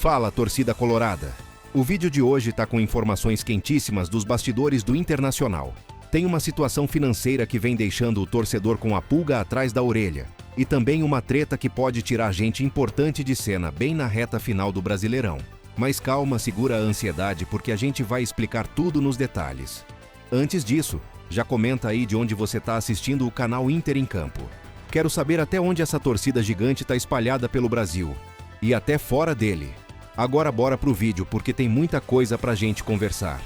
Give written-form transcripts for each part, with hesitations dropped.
Fala, torcida colorada! O vídeo de hoje tá com informações quentíssimas dos bastidores do Internacional. Tem uma situação financeira que vem deixando o torcedor com a pulga atrás da orelha. E também uma treta que pode tirar gente importante de cena bem na reta final do Brasileirão. Mas calma, segura a ansiedade porque a gente vai explicar tudo nos detalhes. Antes disso, já comenta aí de onde você tá assistindo o canal Inter em Campo. Quero saber até onde essa torcida gigante tá espalhada pelo Brasil. E até fora dele. Agora bora pro vídeo porque tem muita coisa pra gente conversar.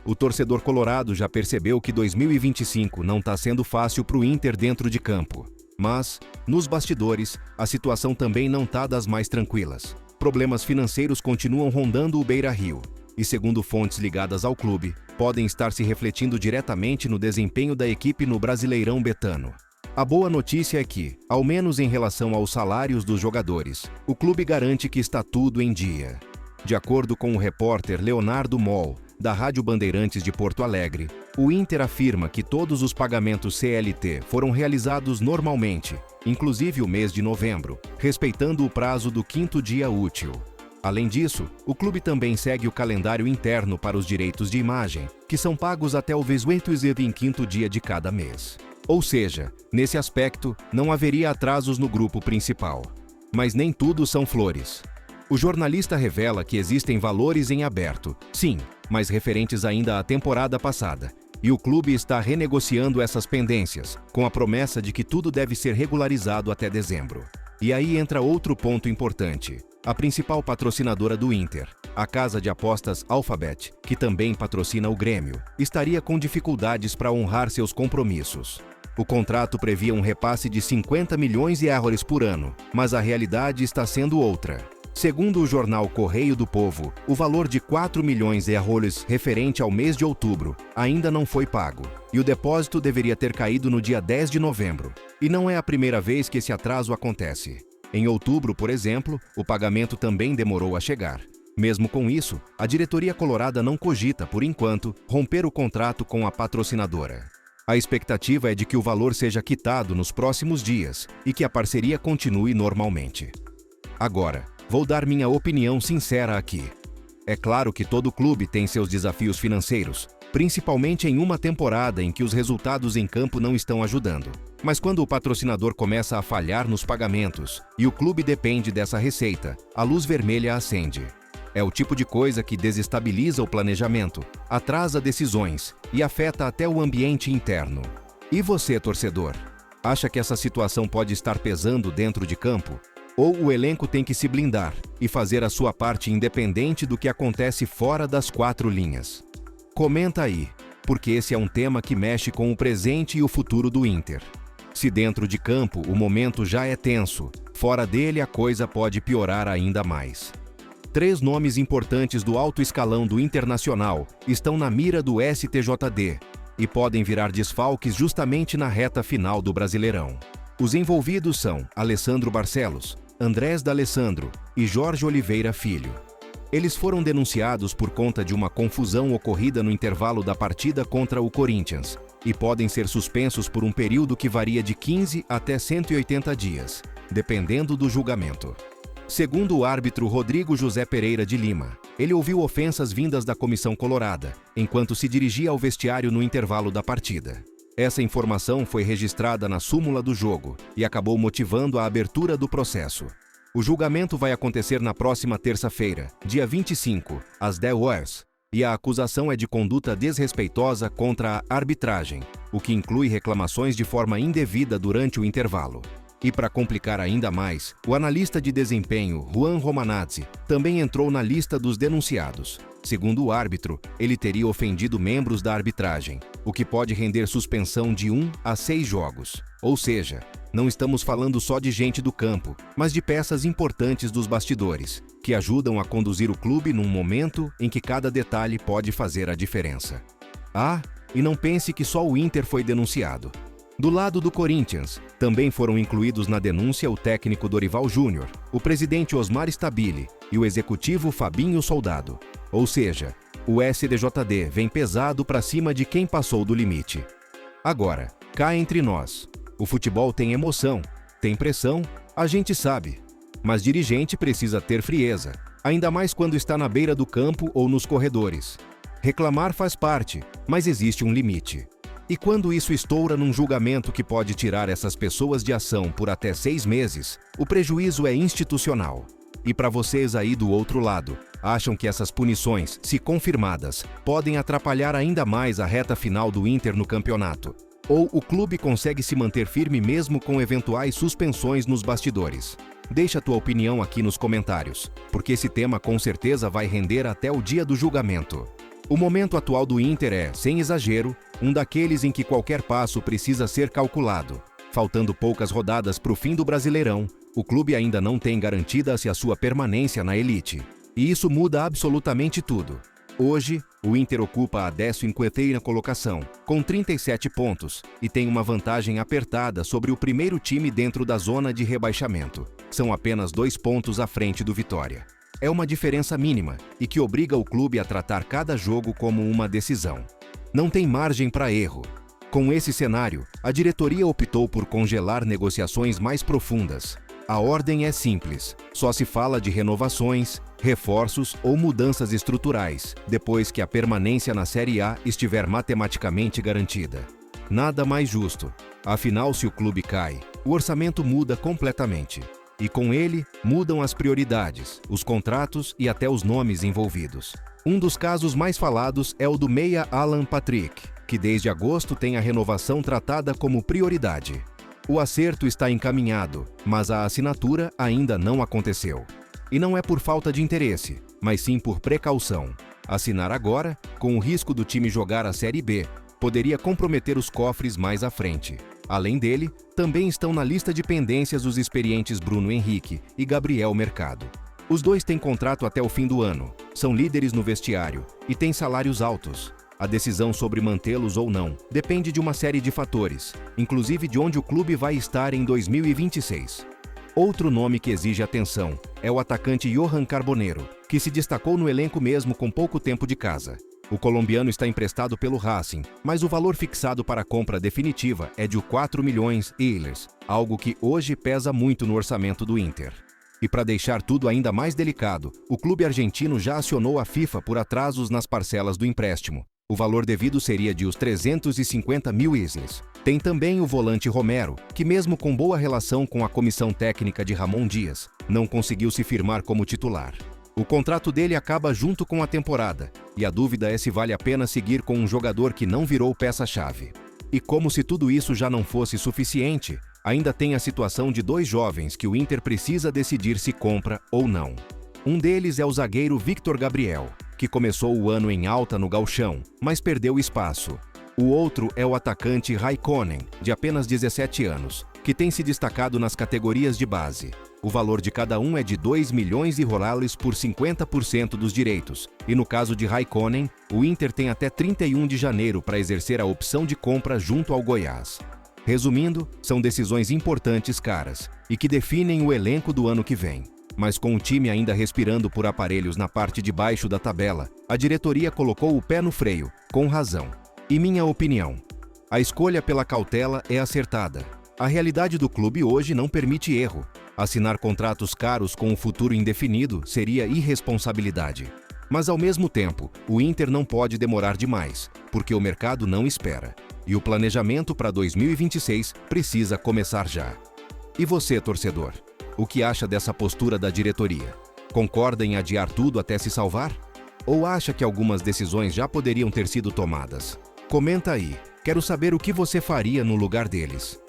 O torcedor colorado já percebeu que 2025 não tá sendo fácil pro Inter dentro de campo. Mas, nos bastidores, a situação também não tá das mais tranquilas. Problemas financeiros continuam rondando o Beira-Rio. E segundo fontes ligadas ao clube, podem estar se refletindo diretamente no desempenho da equipe no Brasileirão betano. A boa notícia é que, ao menos em relação aos salários dos jogadores, o clube garante que está tudo em dia. De acordo com o repórter Leonardo Moll, da Rádio Bandeirantes de Porto Alegre, o Inter afirma que todos os pagamentos CLT foram realizados normalmente, inclusive o mês de novembro, respeitando o prazo do 5º dia útil. Além disso, o clube também segue o calendário interno para os direitos de imagem, que são pagos até o 25º dia de cada mês. Ou seja, nesse aspecto, não haveria atrasos no grupo principal. Mas nem tudo são flores. O jornalista revela que existem valores em aberto, sim, mas referentes ainda à temporada passada. E o clube está renegociando essas pendências, com a promessa de que tudo deve ser regularizado até dezembro. E aí entra outro ponto importante. A principal patrocinadora do Inter, a casa de apostas Alphabet, que também patrocina o Grêmio, estaria com dificuldades para honrar seus compromissos. O contrato previa um repasse de 50 milhões de euros por ano, mas a realidade está sendo outra. Segundo o jornal Correio do Povo, o valor de 4 milhões de euros referente ao mês de outubro ainda não foi pago, e o depósito deveria ter caído no dia 10 de novembro. E não é a primeira vez que esse atraso acontece. Em outubro, por exemplo, o pagamento também demorou a chegar. Mesmo com isso, a diretoria colorada não cogita, por enquanto, romper o contrato com a patrocinadora. A expectativa é de que o valor seja quitado nos próximos dias e que a parceria continue normalmente. Agora, vou dar minha opinião sincera aqui. É claro que todo clube tem seus desafios financeiros, principalmente em uma temporada em que os resultados em campo não estão ajudando. Mas quando o patrocinador começa a falhar nos pagamentos e o clube depende dessa receita, a luz vermelha acende. É o tipo de coisa que desestabiliza o planejamento, atrasa decisões e afeta até o ambiente interno. E você, torcedor? Acha que essa situação pode estar pesando dentro de campo? Ou o elenco tem que se blindar e fazer a sua parte independente do que acontece fora das quatro linhas? Comenta aí, porque esse é um tema que mexe com o presente e o futuro do Inter. Se dentro de campo o momento já é tenso, fora dele a coisa pode piorar ainda mais. 3 nomes importantes do alto escalão do Internacional estão na mira do STJD e podem virar desfalques justamente na reta final do Brasileirão. Os envolvidos são Alessandro Barcelos, Andrés D'Alessandro e Jorge Oliveira Filho. Eles foram denunciados por conta de uma confusão ocorrida no intervalo da partida contra o Corinthians e podem ser suspensos por um período que varia de 15 até 180 dias, dependendo do julgamento. Segundo o árbitro Rodrigo José Pereira de Lima, ele ouviu ofensas vindas da comissão colorada, enquanto se dirigia ao vestiário no intervalo da partida. Essa informação foi registrada na súmula do jogo e acabou motivando a abertura do processo. O julgamento vai acontecer na próxima terça-feira, dia 25, às 10 horas, e a acusação é de conduta desrespeitosa contra a arbitragem, o que inclui reclamações de forma indevida durante o intervalo. E para complicar ainda mais, o analista de desempenho Juan Romanazzi também entrou na lista dos denunciados. Segundo o árbitro, ele teria ofendido membros da arbitragem, o que pode render suspensão de 1 a 6 jogos. Ou seja, não estamos falando só de gente do campo, mas de peças importantes dos bastidores, que ajudam a conduzir o clube num momento em que cada detalhe pode fazer a diferença. Ah, e não pense que só o Inter foi denunciado. Do lado do Corinthians, também foram incluídos na denúncia o técnico Dorival Júnior, o presidente Osmar Stabile e o executivo Fabinho Soldado. Ou seja, O STJD vem pesado para cima de quem passou do limite. Agora, cá entre nós, o futebol tem emoção, tem pressão, a gente sabe. Mas dirigente precisa ter frieza, ainda mais quando está na beira do campo ou nos corredores. Reclamar faz parte, mas existe um limite. E quando isso estoura num julgamento que pode tirar essas pessoas de ação por até 6 meses, o prejuízo é institucional. E para vocês aí do outro lado, acham que essas punições, se confirmadas, podem atrapalhar ainda mais a reta final do Inter no campeonato? Ou o clube consegue se manter firme mesmo com eventuais suspensões nos bastidores? Deixa a tua opinião aqui nos comentários, porque esse tema com certeza vai render até o dia do julgamento. O momento atual do Inter é, sem exagero, um daqueles em que qualquer passo precisa ser calculado. Faltando poucas rodadas para o fim do Brasileirão, o clube ainda não tem garantida-se a sua permanência na elite. E isso muda absolutamente tudo. Hoje, o Inter ocupa a 15ª colocação, com 37 pontos, e tem uma vantagem apertada sobre o primeiro time dentro da zona de rebaixamento. São apenas 2 pontos à frente do Vitória. É uma diferença mínima e que obriga o clube a tratar cada jogo como uma decisão. Não tem margem para erro. Com esse cenário, a diretoria optou por congelar negociações mais profundas. A ordem é simples, só se fala de renovações, reforços ou mudanças estruturais, depois que a permanência na Série A estiver matematicamente garantida. Nada mais justo. Afinal, se o clube cai, o orçamento muda completamente. E com ele, mudam as prioridades, os contratos e até os nomes envolvidos. Um dos casos mais falados é o do meia Alan Patrick, que desde agosto tem a renovação tratada como prioridade. O acerto está encaminhado, mas a assinatura ainda não aconteceu. E não é por falta de interesse, mas sim por precaução. Assinar agora, com o risco do time jogar a Série B, poderia comprometer os cofres mais à frente. Além dele, também estão na lista de pendências os experientes Bruno Henrique e Gabriel Mercado. Os dois têm contrato até o fim do ano, são líderes no vestiário e têm salários altos. A decisão sobre mantê-los ou não depende de uma série de fatores, inclusive de onde o clube vai estar em 2026. Outro nome que exige atenção é o atacante Johan Carboneiro, que se destacou no elenco mesmo com pouco tempo de casa. O colombiano está emprestado pelo Racing, mas o valor fixado para a compra definitiva é de 4 milhões euros, algo que hoje pesa muito no orçamento do Inter. E para deixar tudo ainda mais delicado, o clube argentino já acionou a FIFA por atrasos nas parcelas do empréstimo. O valor devido seria de os 350 mil islas. Tem também o volante Romero, que mesmo com boa relação com a comissão técnica de Ramon Dias, não conseguiu se firmar como titular. O contrato dele acaba junto com a temporada, e a dúvida é se vale a pena seguir com um jogador que não virou peça-chave. E como se tudo isso já não fosse suficiente, ainda tem a situação de 2 jovens que o Inter precisa decidir se compra ou não. Um deles é o zagueiro Victor Gabriel, que começou o ano em alta no Gauchão, mas perdeu espaço. O outro é o atacante Raikkonen, de apenas 17 anos, que tem se destacado nas categorias de base. O valor de cada um é de 2 milhões de reais por 50% dos direitos, e no caso de Raikkonen, o Inter tem até 31 de janeiro para exercer a opção de compra junto ao Goiás. Resumindo, são decisões importantes caras, e que definem o elenco do ano que vem. Mas com o time ainda respirando por aparelhos na parte de baixo da tabela, a diretoria colocou o pé no freio, com razão. E minha opinião, a escolha pela cautela é acertada. A realidade do clube hoje não permite erro. Assinar contratos caros com um futuro indefinido seria irresponsabilidade. Mas ao mesmo tempo, o Inter não pode demorar demais, porque o mercado não espera. E o planejamento para 2026 precisa começar já. E você, torcedor? O que acha dessa postura da diretoria? Concorda em adiar tudo até se salvar? Ou acha que algumas decisões já poderiam ter sido tomadas? Comenta aí, quero saber o que você faria no lugar deles.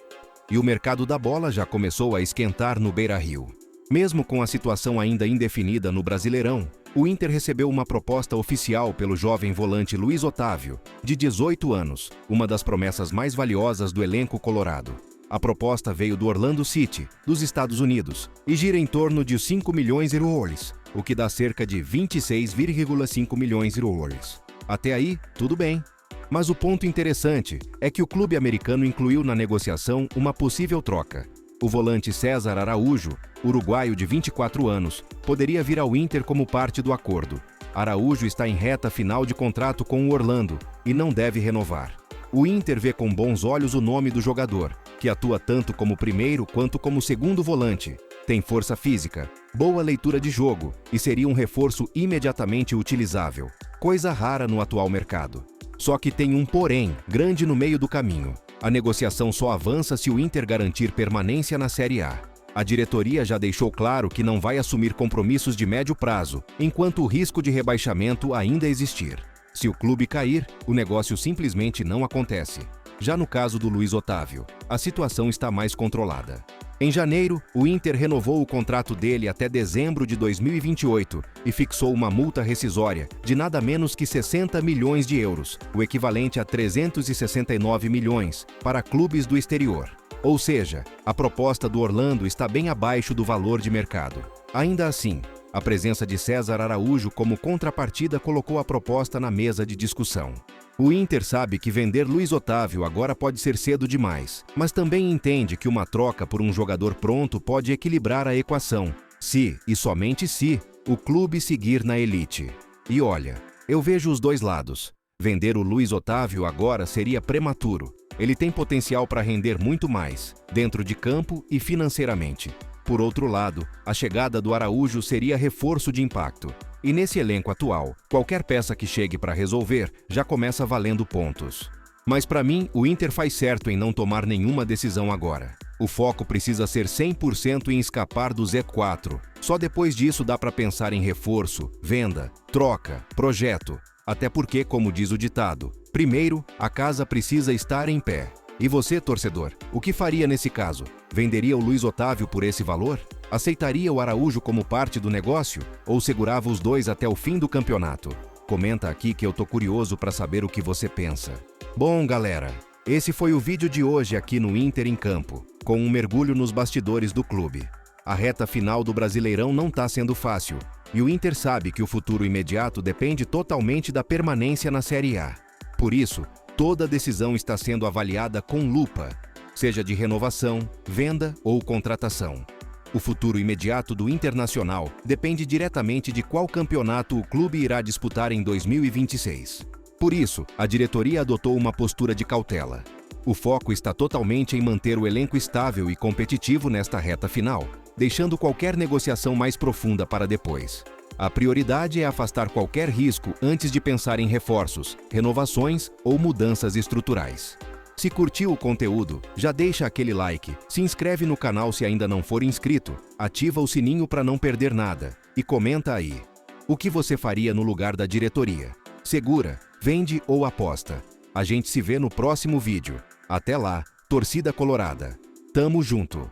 E o mercado da bola já começou a esquentar no Beira-Rio. Mesmo com a situação ainda indefinida no Brasileirão, o Inter recebeu uma proposta oficial pelo jovem volante Luiz Otávio, de 18 anos, uma das promessas mais valiosas do elenco colorado. A proposta veio do Orlando City, dos Estados Unidos, e gira em torno de 5 milhões de euros, o que dá cerca de 26,5 milhões de euros. Até aí, tudo bem. Mas o ponto interessante é que o clube americano incluiu na negociação uma possível troca. O volante César Araújo, uruguaio de 24 anos, poderia vir ao Inter como parte do acordo. Araújo está em reta final de contrato com o Orlando e não deve renovar. O Inter vê com bons olhos o nome do jogador, que atua tanto como primeiro quanto como segundo volante. Tem força física, boa leitura de jogo e seria um reforço imediatamente utilizável, coisa rara no atual mercado. Só que tem um porém grande no meio do caminho. A negociação só avança se o Inter garantir permanência na Série A. A diretoria já deixou claro que não vai assumir compromissos de médio prazo, enquanto o risco de rebaixamento ainda existir. Se o clube cair, o negócio simplesmente não acontece. Já no caso do Luiz Otávio, a situação está mais controlada. Em janeiro, o Inter renovou o contrato dele até dezembro de 2028 e fixou uma multa rescisória de nada menos que 60 milhões de euros, o equivalente a 369 milhões, para clubes do exterior. Ou seja, a proposta do Orlando está bem abaixo do valor de mercado. Ainda assim, a presença de César Araújo como contrapartida colocou a proposta na mesa de discussão. O Inter sabe que vender Luiz Otávio agora pode ser cedo demais, mas também entende que uma troca por um jogador pronto pode equilibrar a equação, se, e somente se, o clube seguir na elite. E olha, eu vejo os dois lados. Vender o Luiz Otávio agora seria prematuro. Ele tem potencial para render muito mais, dentro de campo e financeiramente. Por outro lado, a chegada do Araújo seria reforço de impacto. E nesse elenco atual, qualquer peça que chegue para resolver já começa valendo pontos. Mas para mim, o Inter faz certo em não tomar nenhuma decisão agora. O foco precisa ser 100% em escapar do Z4. Só depois disso dá para pensar em reforço, venda, troca, projeto. Até porque, como diz o ditado, primeiro, a casa precisa estar em pé. E você, torcedor, o que faria nesse caso? Venderia o Luiz Otávio por esse valor? Aceitaria o Araújo como parte do negócio? Ou segurava os dois até o fim do campeonato? Comenta aqui que eu tô curioso para saber o que você pensa. Bom, galera, esse foi o vídeo de hoje aqui no Inter em Campo, com um mergulho nos bastidores do clube. A reta final do Brasileirão não tá sendo fácil, e o Inter sabe que o futuro imediato depende totalmente da permanência na Série A. Por isso, toda decisão está sendo avaliada com lupa, seja de renovação, venda ou contratação. O futuro imediato do Internacional depende diretamente de qual campeonato o clube irá disputar em 2026. Por isso, a diretoria adotou uma postura de cautela. O foco está totalmente em manter o elenco estável e competitivo nesta reta final, deixando qualquer negociação mais profunda para depois. A prioridade é afastar qualquer risco antes de pensar em reforços, renovações ou mudanças estruturais. Se curtiu o conteúdo, já deixa aquele like, se inscreve no canal se ainda não for inscrito, ativa o sininho para não perder nada e comenta aí. O que você faria no lugar da diretoria? Segura, vende ou aposta? A gente se vê no próximo vídeo. Até lá, torcida colorada. Tamo junto!